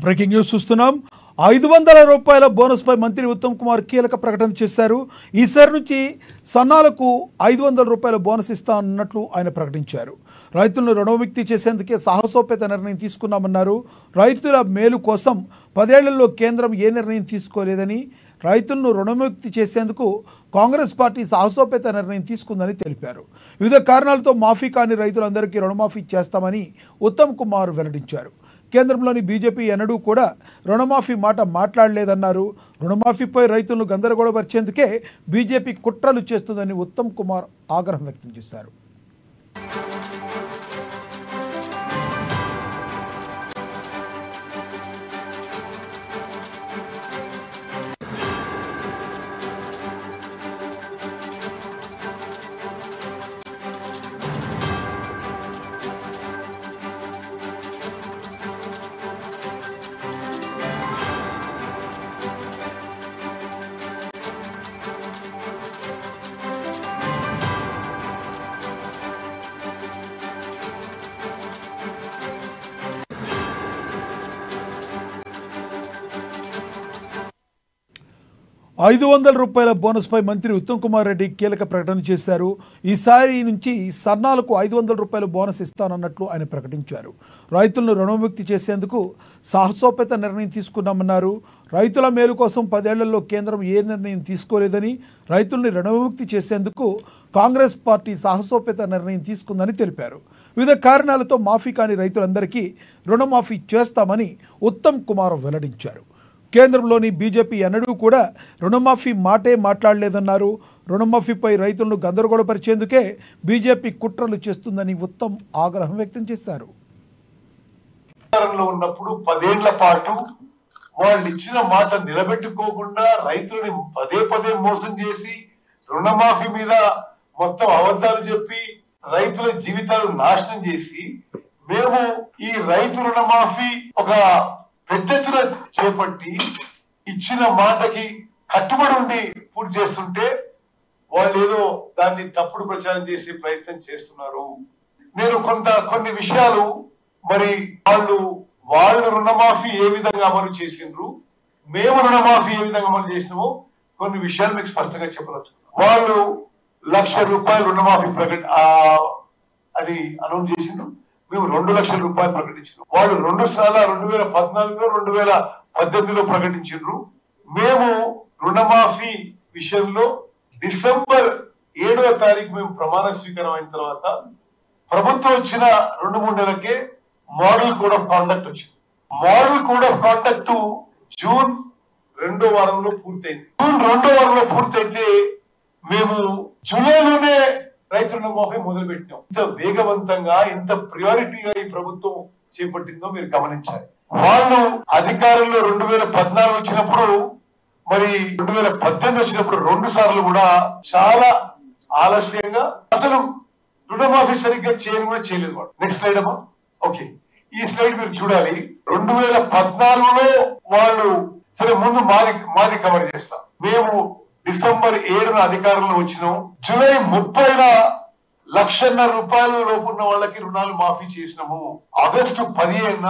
Breaking news చూస్తున్నాం. 500 రూపాయల bonus పై మంత్రి ఉత్తమ్ కుమార్ కీలక ప్రకటన చేశారు. ఈసారి నుంచి సన్నాలకు 500 రూపాయల బోనస్ ఇస్తానన్నట్లు ఆయన ప్రకటించారు. రైతులను రుణవిముక్తి చేసేందుకే సాహసోపేత నిర్ణయం తీసుకున్నామన్నారు. రైతుల మేలు కోసం 10 ఏళ్లలో కేంద్రం ఏ నిర్ణయం తీసుకోలేదని, రైతులను రుణముక్తి చేసేందుకు కాంగ్రెస్ పార్టీ సాహసోపేత నిర్ణయం తీసుకుందని తెలిపారు. వివిధ కారణాలతో మాఫీ కాని రైతులందరికీ రుణమాఫీ చేస్తామని ఉత్తమ్ కుమార్ వెల్లడించారు. కేంద్రంలోని బీజేపీ ఎన్నడూ కూడా రుణమాఫీ మాట మాట్లాడలేదన్నారు. రుణమాఫీపై రైతులను గందరగోళపరిచేందుకే బీజేపీ కుట్రలు చేస్తుందని ఉత్తమ్ కుమార్ ఆగ్రహం వ్యక్తం చేశారు. ₹500 బోనస్ పై మంత్రి ఉత్తమ్ కుమార్ రెడ్డి కీలక ప్రకటన చేశారు. ఈసారి నుంచి సన్నాలకు ₹500 బోనస్ ఇస్తానన్నట్లు ఆయన ప్రకటించారు. రైతులను రుణముక్తి చేసేందుకు సాహసోపేత నిర్ణయం తీసుకున్నామన్నారు. రైతుల మేలు కోసం 10 ఏళ్లలో కేంద్రం ఏ నిర్ణయం తీసుకోలేదని, రైతుల్ని రుణముక్తి చేసేందుకు కాంగ్రెస్ పార్టీ సాహసోపేత నిర్ణయం తీసుకుందని తెలిపారు. వివిధ కారణాలతో మాఫీ కాని రైతులందరికీ రుణమాఫీ చేస్తామని ఉత్తమ్ కుమార్ వెల్లడించారు. కేంద్రంలోని బీజేపీ ఎన్నడూ కూడా రుణమాఫీ మాటే మాట్లాడలేదన్నారు. రుణమాఫీపై రైతులను గందరగోళపరిచేందుకే బీజేపీ కుట్రలు చేస్తుందని ఉత్తమ్ ఆగ్రహం వ్యక్తం చేశారు. ఉన్నప్పుడు 10 ఏళ్ల పాటు వాళ్ళు ఇచ్చిన మాట నిలబెట్టుకోకుండా రైతులని పదే మోసం చేసి రుణమాఫీ మీద మొత్తం అబద్ధాలు చెప్పి రైతుల జీవితాలు నాశనం చేసి మేము ఈ రైతు రుణమాఫీ ఒక పెద్ద ఎత్తున చేపట్టి ఇచ్చిన మాటకి కట్టుబడి ఉండి పూర్తి చేస్తుంటే వాళ్ళు ఏదో దాన్ని తప్పుడు ప్రచారం చేసే ప్రయత్నం చేస్తున్నారు. నేను కొన్ని విషయాలు మరి వాళ్ళు రుణమాఫీ ఏ విధంగా అమలు చేసిండ్రు, మేము రుణమాఫీ ఏ విధంగా అమలు చేసినామో కొన్ని విషయాలు మీకు స్పష్టంగా చెప్పవచ్చు. వాళ్ళు ₹1,00,000 రుణమాఫీ అది అనౌన్స్ చేసిండ్రు. మేము ₹2,00,000 ప్రకటించారు. వాళ్ళు 2 సార్లు 2014లో 2018లో ప్రకటించారు. మేము రుణమాఫీ విషయంలో డిసెంబర్ 7వ తారీఖు మేము ప్రమాణ స్వీకారం అయిన తర్వాత ప్రభుత్వం వచ్చిన 2-3 నెలలకే మోడల్ కోడ్ ఆఫ్ కాండక్ట్ వచ్చింది. Model code of conduct June 2వ వారంలో పూర్తయింది. జూన్ 2వ వారంలో పూర్తయితే మేము జూలైలోనే రైతు రుణమాఫీ మొదలు పెట్టాం. ఇంత వేగవంతంగా ఇంత ప్రియారిటీగా ఈ ప్రభుత్వం చేపట్టిందో మీరు గమనించాలి. వాళ్ళు అధికారంలో 2014 వచ్చినప్పుడు మరి 2018 వచ్చినప్పుడు 2 సార్లు కూడా చాలా ఆలస్యంగా అసలు రుణమాఫీ సరిగ్గా చేయలేదు వాడు. నెక్స్ట్ స్లైడ్ అమ్మా. ఓకే, ఈ స్లైడ్ మీరు చూడాలి. 2014లో వాళ్ళు సరే ముందు మాది కవర్ చేస్తాం. మేము డిసెంబర్ 7న అధికారంలో వచ్చినాం. జూలై 30న ₹1,50,000 లోపు ఉన్న వాళ్ళకి రుణాలు మాఫీ చేసినాము. ఆగస్టు 15న